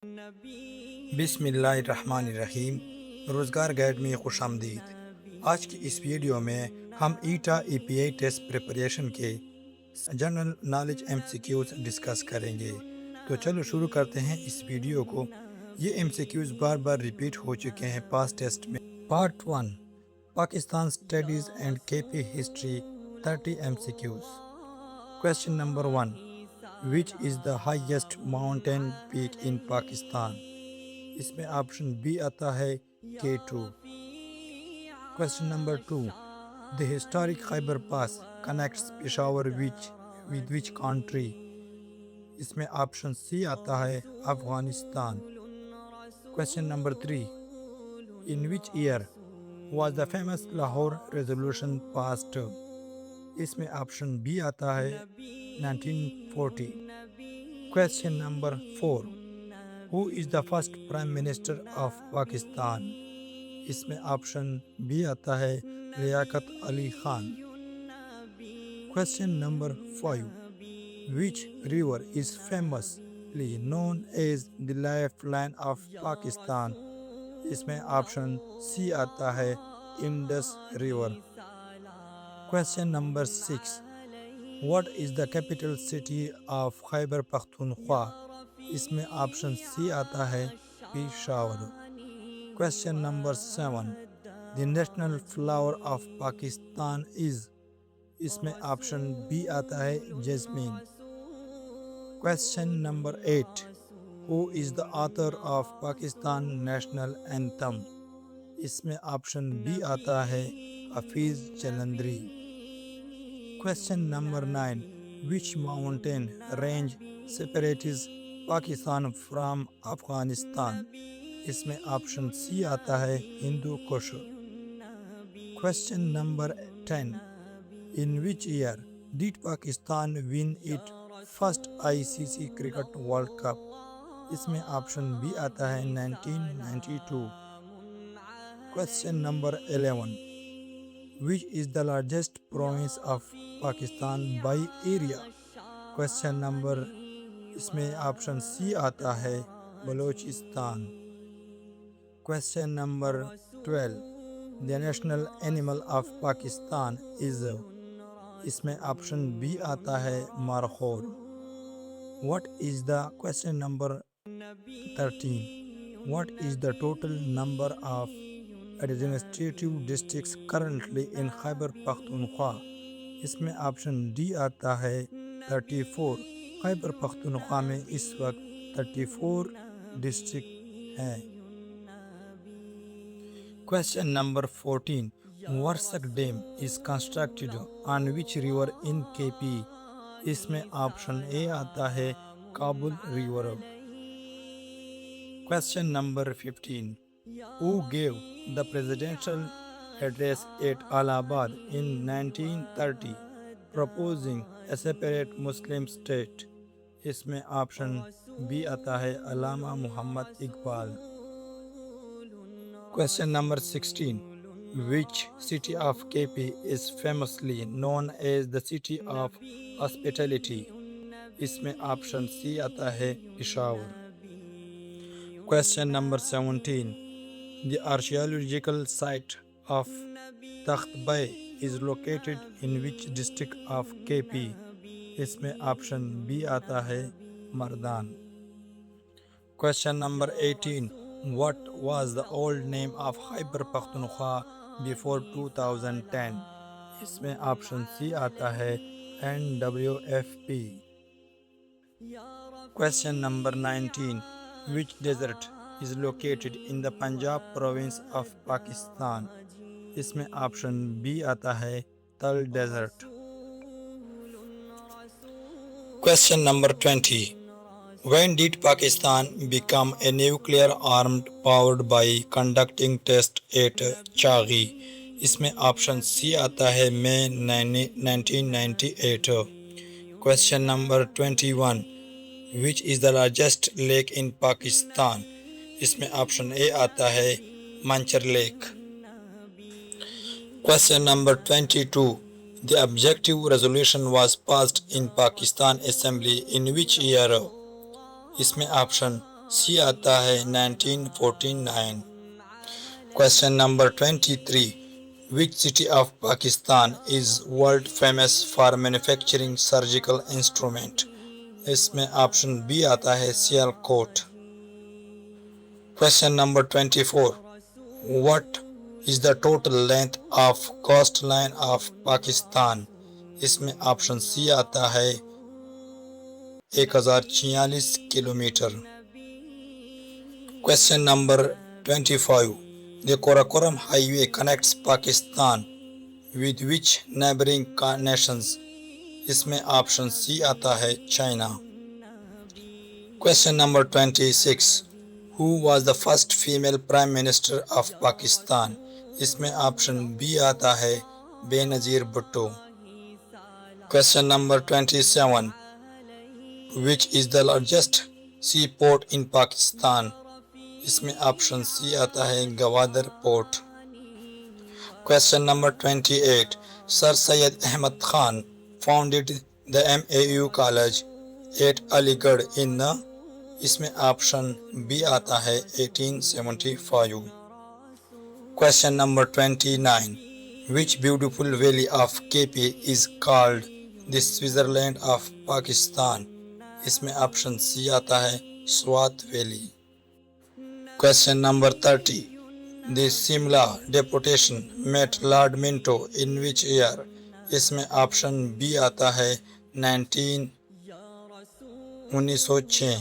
बिस्मिल्लाहिर्रहमानिर्रहीम। रोज़गार गाइड में खुशामदीद। आज की इस वीडियो में हम ईटा ईपीआई टेस्ट प्रिपरेशन के जनरल नॉलेज एमसीक्यूज़ डिस्कस करेंगे। तो चलो शुरू करते हैं इस वीडियो को। ये एमसीक्यूज़ बार बार रिपीट हो चुके हैं पास्ट टेस्ट में। Part 1, Pakistan studies and KP history 30 MCQs. Question number 1, which is the highest mountain peak in Pakistan? इसमें ऑप्शन बी आता है K2। Question number 2, the historic Khyber pass connects Peshawar with which country? इसमें option C आता है Afghanistan. Question number 3, in which year was the famous Lahore resolution passed? इसमें option B आता है 1940। Question number 4, who is the first prime minister of Pakistan? इसमें option B आता है Liaquat Ali Khan. Question number 5, which river is famously known as the life line of Pakistan? इसमें option C आता है Indus river. Question number 6, what is the capital city of Khyber Pakhtunkhwa? इसमें option C आता है Peshawar. Question number 7, the national flower of Pakistan is? इसमें option B आता है jasmine. Question number 8, who is the author of Pakistan national anthem? इसमें option B आता है Hafeez Jalandhari. Question number 9, which mountain range separates Pakistan from Afghanistan? इसमें ऑप्शन सी आता है Hindu Kush. Question number 10, in which year did Pakistan win it first ICC cricket world cup? इसमें option B आता है 1992। Question number 11, which is the largest province of Pakistan by area? Question number, इसमें option C आता है Balochistan. Question number 12, the national animal of Pakistan is? इसमें option B आता है markhor. What is the question number 13, what is the total number of administrative districts currently in Khyber Pakhtunkhwa? इसमें option D आता है 34। खैबर पख्तूनख्वा में इस वक्त 34 डिस्ट्रिक्ट हैं। Question number 14, Warsak dam is constructed on which river in KP? इसमें ऑप्शन ए आता है Kabul river. Question number 15, who gave the presidential address at Allahabad in 1930 proposing a separate Muslim state? इसमें ऑप्शन बी आता है Allama Mohammad Iqbal. Question number 16, which city of KP is famously known as the city of hospitality? इसमें option C आता है Peshawar. Question number 17, the archaeological site of Takhtbai is located in which district of KP? इसमें option B आता है Mardan. Question number 18, what was the old name of Khyber Pakhtunkhwa before 2010? इसमें option C आता है NWFP। Question number 19, which desert is located in the Punjab province of Pakistan? इसमें option B आता है Thal desert. Question number 20, when did Pakistan become a nuclear armed powered by conducting test at Chaghi? इसमें option C आता है मई 1998। Question number 21, which is the largest lake in Pakistan? इसमें option A आता है Manchar lake. Question number 22, the objective resolution was passed in Pakistan assembly in which year? इसमें option C आता है 1949। Question number 23, which city of Pakistan is world famous for manufacturing surgical instrument? इसमें option B आता है Sialkot. Question number 24, what is the total length of coast line of Pakistan? इसमें option C आता है 1046 kilometre. Question number 25, the Karakoram highway connects Pakistan with which neighbouring nations? इसमें option C आता है China. Question number 26, who was the first female prime minister of Pakistan? इसमें option B आता है Benazir Bhutto. Question number 27, which is the largest sea port in Pakistan? इसमें option C आता है Gwadar port. Question number 28, sir Syed Ahmad Khan founded the MAU college at Aligarh in the? इसमें option B आता है 1875। Question number 29, which beautiful valley of KP is called the Switzerland of Pakistan? इसमें option C आता है Swat valley. Question number 30, the Shimla deputation met Lord Minto in which year? इसमें option B आता है 1906।